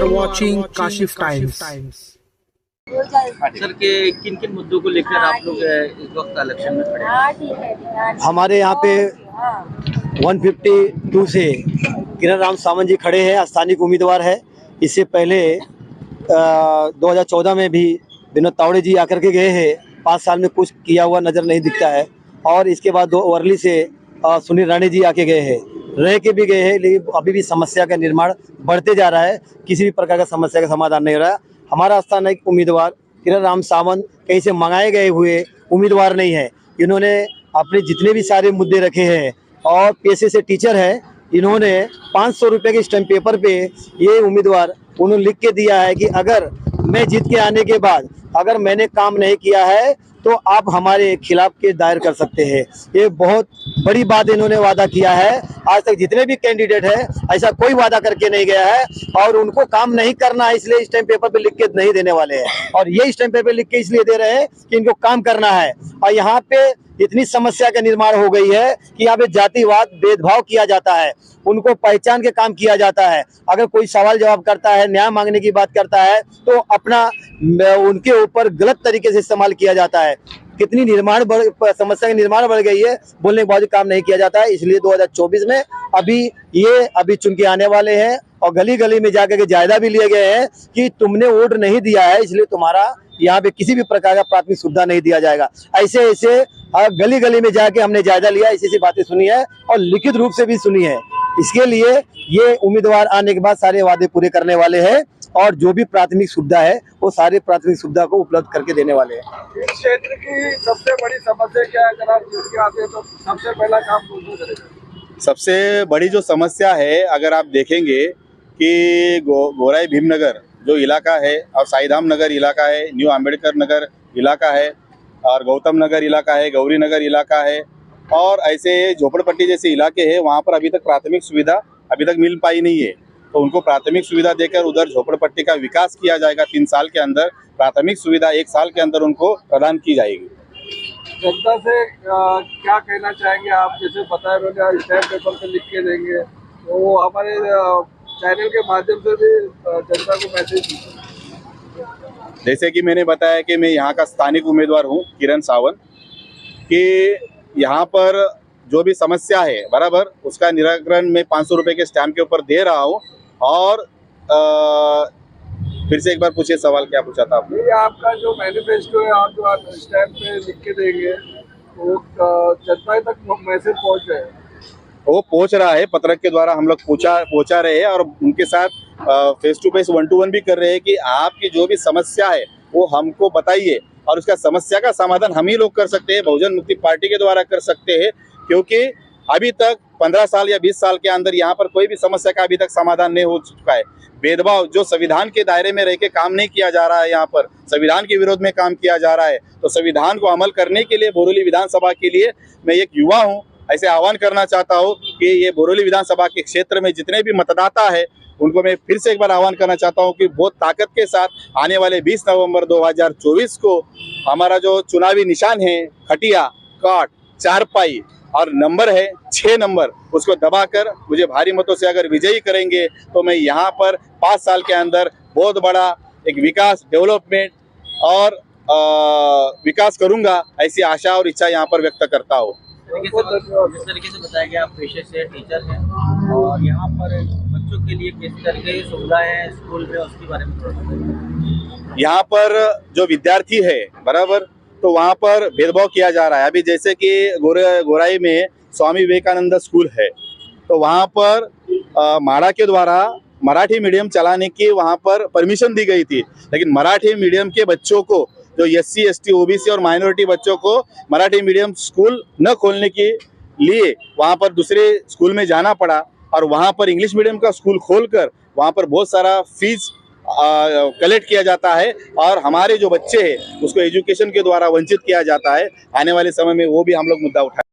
watching Kashif Times. Sir के किन किन मुद्दों को लेकर आप लोग इस वक्त इलेक्शन में खड़े हैं? हमारे यहाँ पे 152 से किरण राम सावंत जी खड़े हैं, स्थानीय उम्मीदवार है। इससे पहले 2014 में भी विनोद तावड़े जी आकर के गए हैं। 5 साल में कुछ किया हुआ नज़र नहीं दिखता है। और इसके बाद 2 वर्ली से सुनील राणे जी आके गए हैं, रह के भी गए हैं, लेकिन अभी भी समस्या का निर्माण बढ़ते जा रहा है। किसी भी प्रकार का समस्या का समाधान नहीं हो रहा है। हमारा स्थानीय उम्मीदवार किरण राम सावंत कहीं से मंगाए गए हुए उम्मीदवार नहीं है। इन्होंने अपने जितने भी सारे मुद्दे रखे हैं और पेशे से टीचर है। इन्होंने 500 रुपये के स्टैम्प पेपर पे ये उम्मीदवार उन्होंने लिख के दिया है कि अगर मैं जीत के आने के बाद अगर मैंने काम नहीं किया है तो आप हमारे खिलाफ केस दायर कर सकते हैं। ये बहुत बड़ी बात इन्होंने वादा किया है। आज तक जितने भी कैंडिडेट है ऐसा कोई वादा करके नहीं गया है और उनको काम नहीं करना है, इसलिए स्टैम्प पेपर पे लिख के नहीं देने वाले हैं। और ये स्टैम्प पेपर लिख के इसलिए दे रहे हैं कि इनको काम करना है। और यहाँ पे इतनी समस्या का निर्माण हो गई है कि यहाँ पे जातिवाद भेदभाव किया जाता है, उनको पहचान के काम किया जाता है। अगर कोई सवाल जवाब करता है, न्याय मांगने की बात करता है तो अपना उनके ऊपर गलत तरीके से इस्तेमाल किया जाता है। कितनी समस्या का निर्माण बढ़ गई है, बोलने के बावजूद काम नहीं किया जाता है। इसलिए 2024 में अभी चुन के आने वाले हैं और गली गली में जाकर के जायजा भी लिए गए हैं कि तुमने वोट नहीं दिया है, इसलिए तुम्हारा यहाँ पे किसी भी प्रकार का प्राथमिक सुविधा नहीं दिया जाएगा। ऐसे गली गली में जाके हमने जायजा लिया, ऐसी बातें सुनी है और लिखित रूप से भी सुनी है। इसके लिए ये उम्मीदवार आने के बाद सारे वादे पूरे करने वाले हैं और जो भी प्राथमिक सुविधा है वो सारे प्राथमिक सुविधा को उपलब्ध करके देने वाले हैं। इस क्षेत्र की सबसे बड़ी समस्या क्या है? अगर आप जीत के आते हैं तो सबसे पहला काम कौन सा करेगा? सबसे बड़ी जो समस्या है, अगर आप देखेंगे कि गोराई भीमनगर जो इलाका है और साईधाम नगर इलाका है, न्यू अम्बेडकर नगर इलाका है और गौतम नगर इलाका है, गौरी नगर इलाका है और ऐसे झोपड़पट्टी जैसे इलाके हैं, वहाँ पर अभी तक प्राथमिक सुविधा अभी तक मिल पाई नहीं है। तो उनको प्राथमिक सुविधा देकर उधर झोपड़पट्टी का विकास किया जाएगा। 3 साल के अंदर प्राथमिक सुविधा 1 साल के अंदर उनको प्रदान की जाएगी। जनता से क्या कहना चाहेंगे आप? जैसे बताया उन्होंने स्टैम्प पेपर पे लिख के देंगे, तो हमारे चैनल के माध्यम से भी जनता को मैसेज दीजिए। जैसे कि मैंने बताया कि मैं यहाँ का स्थानिक उम्मीदवार हूँ किरण सावंत, कि यहाँ पर जो भी समस्या है बराबर उसका निराकरण मैं 500 रुपये के स्टैम्प के ऊपर दे रहा हूँ। और फिर से एक बार पूछिए सवाल, क्या पूछा था आपने? ये आपका जो मैनिफेस्टो है और जो आप स्टैम्प पे लिख के देंगे वो जनता तक मैसेज पहुँच जाए? वो पहुंच रहा है, पत्रक के द्वारा हम लोग पहुंचा रहे हैं और उनके साथ फेस टू फेस 1-to-1 भी कर रहे हैं कि आपकी जो भी समस्या है वो हमको बताइए और उसका समस्या का समाधान हम ही लोग कर सकते हैं, बहुजन मुक्ति पार्टी के द्वारा कर सकते हैं। क्योंकि अभी तक 15 साल या 20 साल के अंदर यहाँ पर कोई भी समस्या का अभी तक समाधान नहीं हो चुका है। भेदभाव जो संविधान के दायरे में रह के काम नहीं किया जा रहा है, यहाँ पर संविधान के विरोध में काम किया जा रहा है। तो संविधान को अमल करने के लिए बोरोली विधानसभा के लिए मैं एक युवा हूँ, ऐसे आह्वान करना चाहता हूँ कि ये बोरोली विधानसभा के क्षेत्र में जितने भी मतदाता है उनको मैं फिर से एक बार आह्वान करना चाहता हूँ कि बहुत ताकत के साथ आने वाले 20 नवंबर 2024 को हमारा जो चुनावी निशान है खटिया, काट, चारपाई और नंबर है 6 नंबर, उसको दबाकर मुझे भारी मतों से अगर विजयी करेंगे तो मैं यहाँ पर 5 साल के अंदर बहुत बड़ा एक विकास, डेवलपमेंट और विकास करूँगा, ऐसी आशा और इच्छा यहाँ पर व्यक्त करता हूँ। जिस तरीके से बताया गया आप पेशे से टीचर हैं और यहाँ पर बच्चों के लिए किस तरीके की सुविधाएं हैं स्कूल में, उसके बारे में थोड़ा बताइए। यहाँ पर जो विद्यार्थी है बराबर, तो वहाँ पर भेदभाव किया जा रहा है। अभी जैसे कि गोराई में स्वामी विवेकानंद स्कूल है, तो वहाँ पर माड़ा के द्वारा मराठी मीडियम चलाने की वहाँ पर परमिशन दी गई थी, लेकिन मराठी मीडियम के बच्चों को जो SC, ST, OBC और माइनॉरिटी बच्चों को मराठी मीडियम स्कूल न खोलने के लिए वहाँ पर दूसरे स्कूल में जाना पड़ा और वहाँ पर इंग्लिश मीडियम का स्कूल खोलकर वहाँ पर बहुत सारा फीस कलेक्ट किया जाता है और हमारे जो बच्चे हैं उसको एजुकेशन के द्वारा वंचित किया जाता है। आने वाले समय में वो भी हम लोग मुद्दा उठाएंगे।